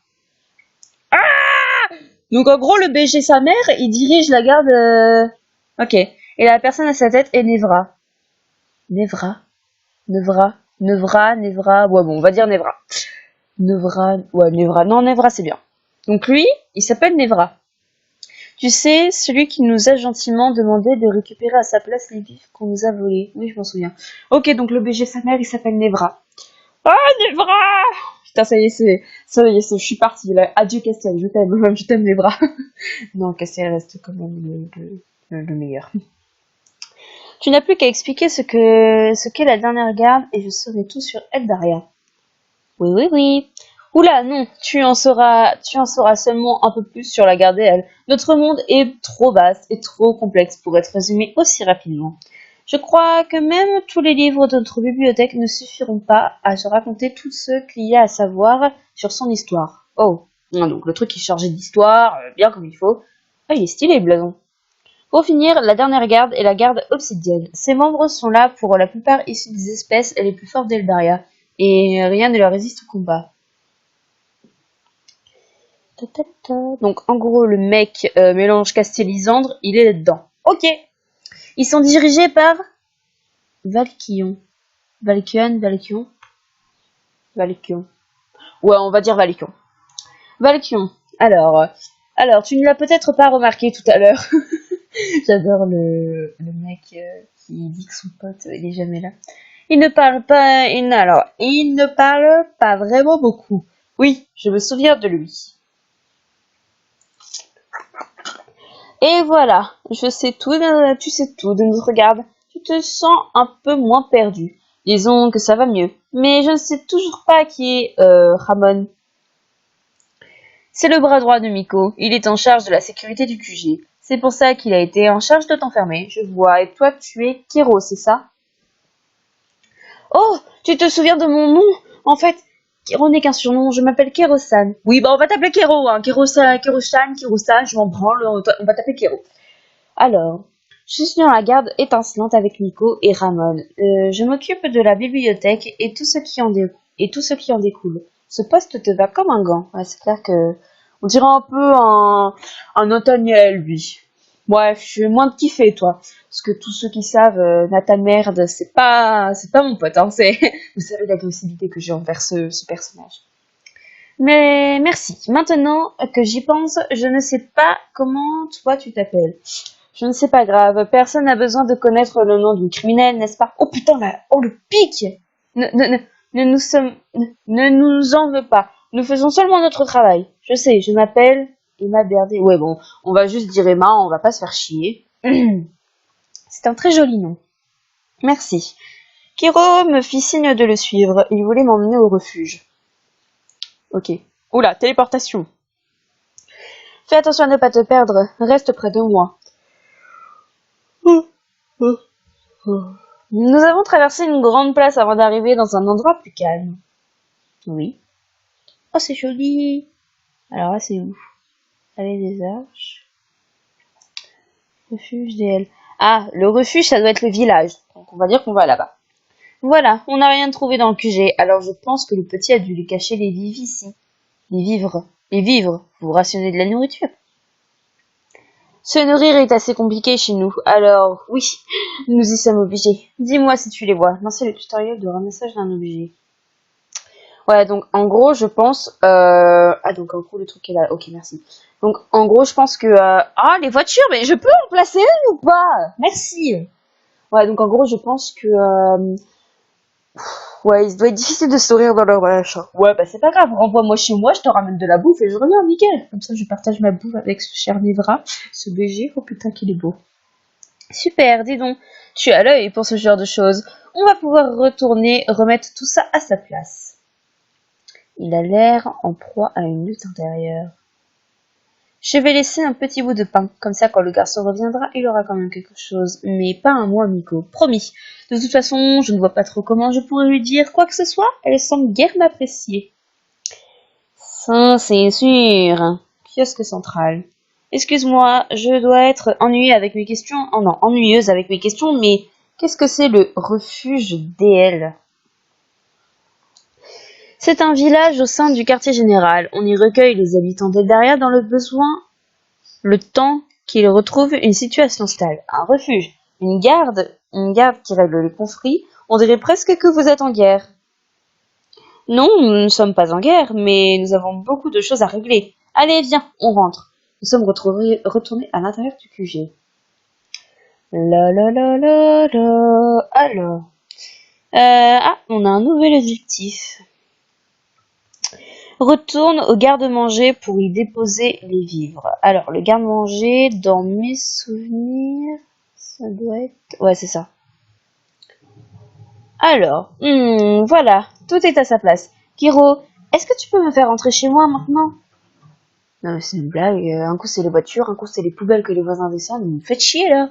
S1: Donc en gros, le BG sa mère, il dirige la garde. Ok. Et la personne à sa tête est Nevra. Nevra, Nevra. Ouais, bon, on va dire Nevra. Nevra. Non, Nevra, c'est bien. Donc lui, il s'appelle Nevra. Tu sais, celui qui nous a gentiment demandé de récupérer à sa place les vifs qu'on nous a volés. Oui, je m'en souviens. Ok, donc le BG sa mère, il s'appelle Nevra. Ah, Nevra! Putain, ça y est, je suis partie, là. Adieu, Castiel, je t'aime, Nevra. Non, Castiel reste quand même le meilleur. Tu n'as plus qu'à expliquer ce qu'est la dernière garde et je saurai tout sur Eldaria. Oui. Oula, non, tu en sauras seulement un peu plus sur la garde d'elle. Notre monde est trop vaste et trop complexe pour être résumé aussi rapidement. Je crois que même tous les livres de notre bibliothèque ne suffiront pas à se raconter tout ce qu'il y a à savoir sur son histoire. Oh, donc le truc est chargé d'histoire, bien comme il faut. Ah, il est stylé, blason. Pour finir, la dernière garde est la garde obsidienne. Ses membres sont là pour la plupart issus des espèces les plus fortes d'Eldaria, et rien ne leur résiste au combat. Donc en gros, le mec mélange Castiel-Lysandre, il est là-dedans. Ok. Ils sont dirigés par Valkion. Valkion. Ouais, on va dire Valkion. Valkion. Alors, tu ne l'as peut-être pas remarqué tout à l'heure. J'adore le mec qui dit que son pote il est jamais là. Il ne parle pas vraiment beaucoup. Oui, je me souviens de lui. Et voilà, je sais tout, tu sais tout de notre garde. Tu te sens un peu moins perdu. Disons que ça va mieux. Mais je ne sais toujours pas qui est Ramon. C'est le bras droit de Miko. Il est en charge de la sécurité du QG. C'est pour ça qu'il a été en charge de t'enfermer. Je vois. Et toi, tu es Kero, c'est ça? Oh, tu te souviens de mon nom? En fait, Kero n'est qu'un surnom. Je m'appelle Kero-san. Oui, bah on va t'appeler Kero, hein. Kero-san, je m'en branle. On va t'appeler Kero. Alors, je suis dans la garde étincelante avec Miko et Ramon. Je m'occupe de la bibliothèque et tout ce qui en découle. Ce poste te va comme un gant. Ouais, c'est clair que on dirait un peu un Nathaniel, lui. Bref, je suis moins de kiffer, toi. Parce que tous ceux qui savent, Nathan Merde, c'est pas mon pote, hein. Vous savez l'agressivité que j'ai envers ce personnage. Mais merci. Maintenant que j'y pense, je ne sais pas comment toi tu t'appelles. Je ne sais pas grave, personne n'a besoin de connaître le nom d'une criminelle, n'est-ce pas? Oh putain, là, oh le pic! Ne nous en veux pas. Nous faisons seulement notre travail. Je sais, je m'appelle Emma Berdé. Ouais bon, on va juste dire Emma, on va pas se faire chier. C'est un très joli nom. Merci. Kiro me fit signe de le suivre. Il voulait m'emmener au refuge. Ok. Oula, téléportation. Fais attention à ne pas te perdre. Reste près de moi. Nous avons traversé une grande place avant d'arriver dans un endroit plus calme. Oui. Oh, c'est joli. Alors là, c'est où? Allée des Arches. Refuge DL. Ah, le refuge, ça doit être le village. Donc on va dire qu'on va là-bas. Voilà, on n'a rien trouvé dans le QG, alors je pense que le petit a dû lui cacher les vivres ici. Les vivres, vous rationnez de la nourriture. Se nourrir est assez compliqué chez nous, alors oui, nous y sommes obligés. Dis-moi si tu les vois. Lancer le tutoriel de ramassage d'un objet. Ouais, donc en gros, je pense... Ah, donc en gros, le truc est là. Ok, merci. Donc en gros, je pense que... Ah, les voitures, mais je peux en placer une ou pas? Merci. Ouais, donc en gros, je pense que... Ouais, il doit être difficile de sourire dans leur machin. Ouais, bah c'est pas grave, renvoie-moi chez moi, je te ramène de la bouffe et je reviens, nickel. Comme ça, je partage ma bouffe avec ce cher Nivra, ce BG. Oh putain, qu'il est beau. Super, dis donc, tu as l'œil pour ce genre de choses. On va pouvoir retourner, remettre tout ça à sa place. Il a l'air en proie à une lutte intérieure. Je vais laisser un petit bout de pain, comme ça quand le garçon reviendra, il aura quand même quelque chose. Mais pas un moi, Miko, promis. De toute façon, je ne vois pas trop comment je pourrais lui dire quoi que ce soit, elle semble guère m'apprécier. Ça, c'est sûr. kiosque central. Excuse-moi, je dois être ennuyée avec mes questions. Oh non, ennuyeuse avec mes questions, mais qu'est-ce que c'est le refuge DL? C'est un village au sein du quartier général. On y recueille les habitants d'Eldaria dans le besoin, le temps qu'ils retrouvent une situation stable. Un refuge, une garde qui règle les conflits. On dirait presque que vous êtes en guerre. Non, nous ne sommes pas en guerre, mais nous avons beaucoup de choses à régler. Allez, viens, on rentre. Nous sommes retournés à l'intérieur du QG. La la la la la. Alors. On a un nouvel objectif. Retourne au garde-manger pour y déposer les vivres. Alors, le garde-manger, dans mes souvenirs, ça doit être... Ouais, c'est ça. Alors, voilà, tout est à sa place. Kiro, est-ce que tu peux me faire rentrer chez moi maintenant? Non, mais c'est une blague. Un coup, c'est les voitures, un coup, c'est les poubelles que les voisins descendent. Vous me faites chier, là.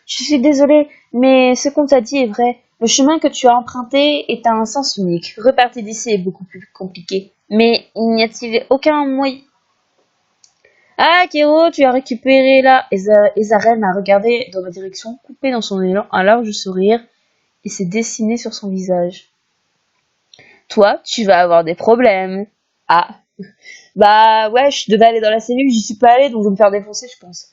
S1: Je suis désolée, mais ce qu'on t'a dit est vrai. Le chemin que tu as emprunté est à un sens unique. Repartir d'ici est beaucoup plus compliqué. Mais n'y a-t-il aucun moyen... Ah, Kiro, tu as récupéré là. Ezaren a regardé dans ma direction, coupé dans son élan un large sourire, et s'est dessiné sur son visage. Toi, tu vas avoir des problèmes. Ah. Bah ouais, je devais aller dans la cellule, j'y suis pas allée, donc je vais me faire défoncer, je pense.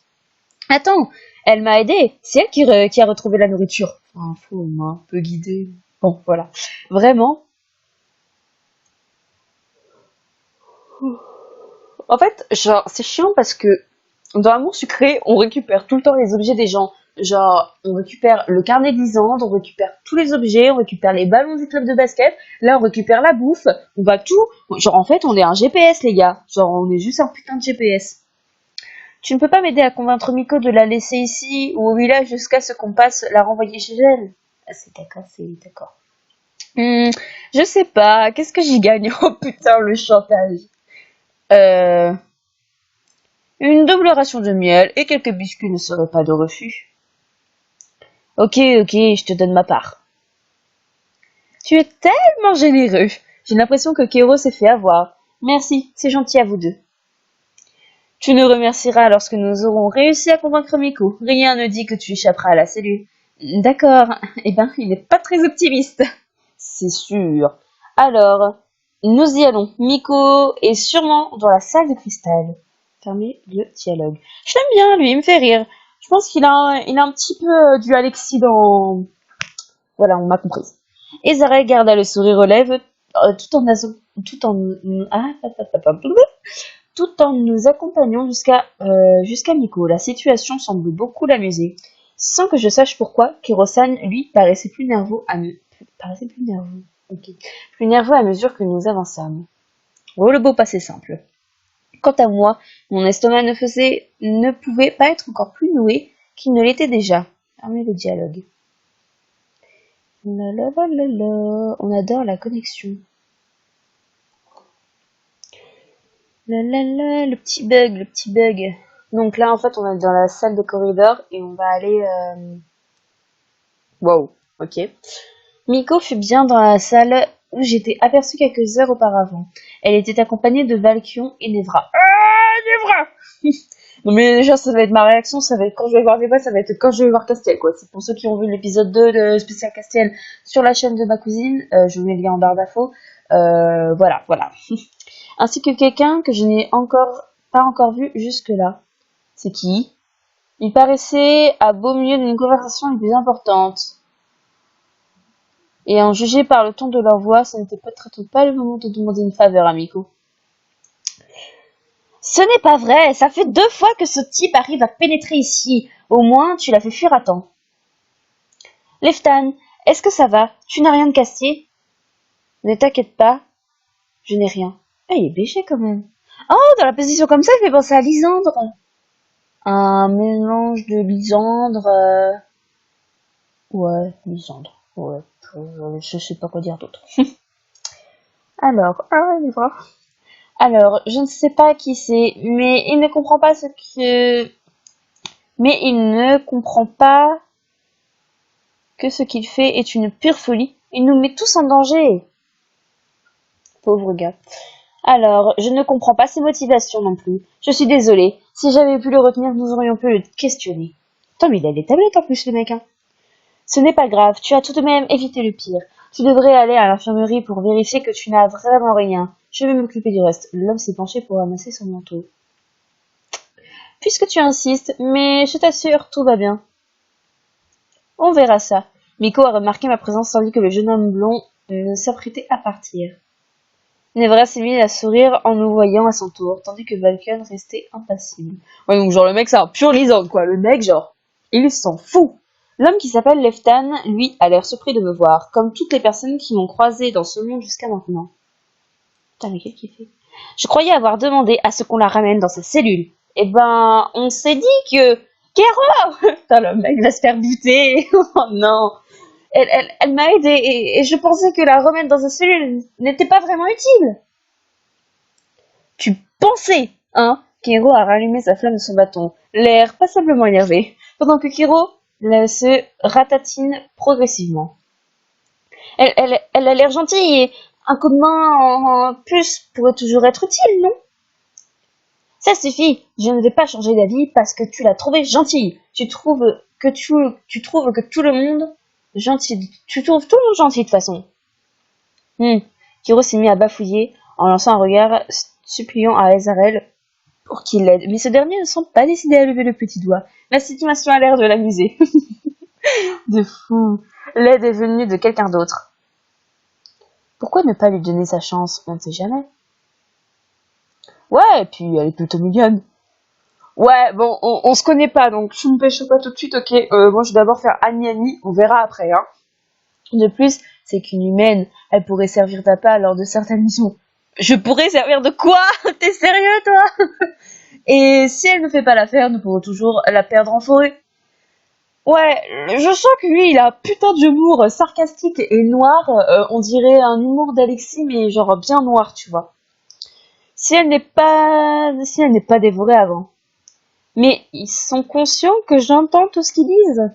S1: Attends, elle m'a aidée. C'est elle qui a retrouvé la nourriture. Info, on m'a un peu guidée. Bon, voilà. Vraiment. En fait, genre, c'est chiant parce que dans Amour sucré, on récupère tout le temps les objets des gens. Genre, on récupère le carnet d'Isande, on récupère tous les objets, on récupère les ballons du club de basket. Là, on récupère la bouffe, on va tout. Genre, en fait, on est un GPS, les gars. Genre, on est juste un putain de GPS. Tu ne peux pas m'aider à convaincre Miko de la laisser ici ou au village jusqu'à ce qu'on passe la renvoyer chez elle? Ah, c'est d'accord, c'est d'accord. Je sais pas, qu'est-ce que j'y gagne? Oh putain, le chantage. Euh, une double ration de miel et quelques biscuits ne seraient pas de refus. Ok, je te donne ma part. Tu es tellement généreux. J'ai l'impression que Kero s'est fait avoir. Merci, c'est gentil à vous deux. Tu nous remercieras lorsque nous aurons réussi à convaincre Miko. Rien ne dit que tu échapperas à la cellule. D'accord. Eh ben, il n'est pas très optimiste. C'est sûr. Alors, nous y allons. Miko est sûrement dans la salle de cristal. Fermez le dialogue. Je l'aime bien, lui, il me fait rire. Je pense il a un petit peu du Alexis dans... Voilà, on m'a compris. Et Zara garda le sourire aux lèvres tout en, ah, tout en nous accompagnant jusqu'à Miko. La situation semble beaucoup l'amuser. Sans que je sache pourquoi, Kirosan, lui, paraissait plus nerveux. Ok. Plus nerveux à mesure que nous avançâmes. Oh, le beau passé simple. Quant à moi, mon estomac ne pouvait pas être encore plus noué qu'il ne l'était déjà. Fermez le dialogue. La la la la la. On adore la connexion. La la la, le petit bug, le petit bug. Donc là, en fait, on est dans la salle de corridor et on va aller... Wow, ok. Miko fut bien dans la salle où j'étais aperçue quelques heures auparavant. Elle était accompagnée de Valkion et Nevra. Ah, Nevra. Non mais déjà, ça va être ma réaction, ça va être quand je vais voir Nevra, ça va être quand je vais voir Castiel, quoi. C'est pour ceux qui ont vu l'épisode 2 de spécial Castiel sur la chaîne de ma cousine, je vous mets le lien en barre d'infos. Voilà. Ainsi que quelqu'un que je n'ai pas encore vu jusque-là. C'est qui? Il paraissait à beau milieu d'une conversation les plus importante. Et en juger par le ton de leur voix, ce n'était peut-être pas le moment de demander une faveur à Miko. Ce n'est pas vrai, ça fait 2 fois que ce type arrive à pénétrer ici. Au moins, tu l'as fait fuir à temps. Leftan, est-ce que ça va? Tu n'as rien de cassé? Ne t'inquiète pas, je n'ai rien. Ah, il est BG quand même. Oh, dans la position comme ça, il fait penser à Lysandre. Un mélange de Lysandre... Ouais, Lysandre. Ouais, je sais pas quoi dire d'autre. Alors, il est Alors, je ne sais pas qui c'est, mais il ne comprend pas que ce qu'il fait est une pure folie. Il nous met tous en danger. Pauvre gars. Alors, je ne comprends pas ses motivations non plus. Je suis désolée. Si j'avais pu le retenir, nous aurions pu le questionner. Attends, mais il a des tablettes en plus, le mec, hein. Ce n'est pas grave, tu as tout de même évité le pire. Tu devrais aller à l'infirmerie pour vérifier que tu n'as vraiment rien. Je vais m'occuper du reste. L'homme s'est penché pour ramasser son manteau. Puisque tu insistes, mais je t'assure, tout va bien. On verra ça. Miko a remarqué ma présence tandis que le jeune homme blond s'apprêtait à partir. Nevra s'est mise à sourire en nous voyant à son tour, tandis que Vulcan restait impassible. Ouais, donc genre le mec c'est un pur lisant, quoi. Le mec, genre, il s'en fout. L'homme qui s'appelle Leftan, lui, a l'air surpris de me voir, comme toutes les personnes qui m'ont croisé dans ce monde jusqu'à maintenant. Putain, mais qu'est-ce qu'il fait? Je croyais avoir demandé à ce qu'on la ramène dans sa cellule. Eh ben, on s'est dit que... Kero! Putain, le mec va se faire buter. Oh non. Elle m'a aidé et je pensais que la remettre dans sa cellule n'était pas vraiment utile. Tu pensais, hein? Kero a rallumé sa flamme de son bâton, l'air passablement énervé, pendant que Kero se ratatine progressivement. Elle a l'air gentille et un coup de main en plus pourrait toujours être utile, non? Ça suffit, je ne vais pas changer d'avis parce que tu l'as trouvée gentille. Tu trouves que tout le monde gentil. Tu trouves tout le monde gentil de toute façon. Kiro s'est mis à bafouiller en lançant un regard suppliant à Ezarel pour qu'il l'aide. Mais ce dernier ne semble pas décidé à lever le petit doigt. La situation a l'air de l'amuser. De fou. L'aide est venue de quelqu'un d'autre. Pourquoi ne pas lui donner sa chance? On ne sait jamais. Ouais, et puis elle est plutôt mignonne. Ouais, bon, on se connaît pas, donc je ne pêche pas tout de suite, ok. Moi, je vais d'abord faire Annie, on verra après, hein. De plus, c'est qu'une humaine, elle pourrait servir d'appât lors de certaines missions. Je pourrais servir de quoi? T'es sérieux, toi? Et si elle ne fait pas l'affaire, nous pourrons toujours la perdre en forêt. Ouais, je sens que lui, il a un putain d'humour sarcastique et noir. On dirait un humour d'Alexis, mais genre bien noir, tu vois. Si elle n'est pas dévorée avant. Mais ils sont conscients que j'entends tout ce qu'ils disent.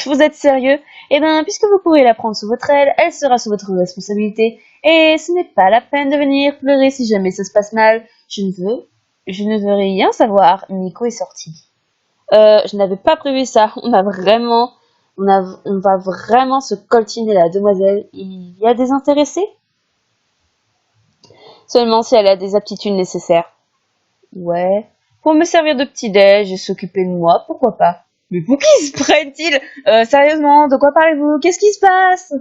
S1: Vous êtes sérieux? Eh bien, puisque vous pourrez la prendre sous votre aile, elle sera sous votre responsabilité. Et ce n'est pas la peine de venir pleurer si jamais ça se passe mal. Je ne veux rien savoir. Nico est sorti. Je n'avais pas prévu ça. On va vraiment se coltiner la demoiselle. Il y a des intéressés? Seulement si elle a des aptitudes nécessaires. Ouais. Pour me servir de petit-déj et s'occuper de moi, pourquoi pas? Mais pour qui se prennent-ils? Sérieusement, de quoi parlez-vous? Qu'est-ce qui se passe?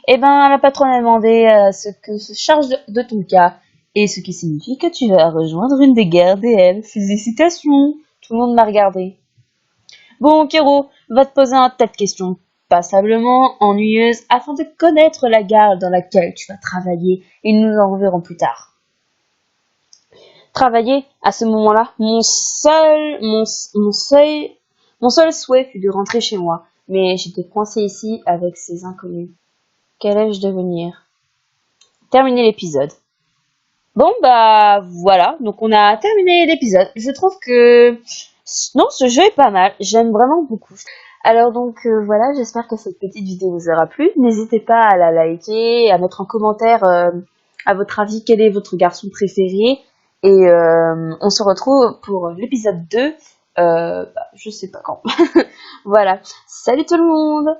S1: Eh ben, la patronne a demandé ce que se charge de ton cas, et ce qui signifie que tu vas rejoindre une des gardes et elle. Félicitations! Tout le monde m'a regardé. Bon, Kero, va te poser un tas de questions passablement ennuyeuses afin de connaître la garde dans laquelle tu vas travailler, et nous en reverrons plus tard. Travailler, à ce moment-là, mon seul souhait fut de rentrer chez moi, mais j'étais coincée ici avec ces inconnus. Qu'allais-je devenir? Terminer l'épisode. Bon bah voilà, donc on a terminé l'épisode. Je trouve que non, ce jeu est pas mal, j'aime vraiment beaucoup. Alors donc voilà, j'espère que cette petite vidéo vous aura plu. N'hésitez pas à la liker, à mettre en commentaire à votre avis quel est votre garçon préféré. Et on se retrouve pour l'épisode 2, je sais pas quand. Voilà, salut tout le monde!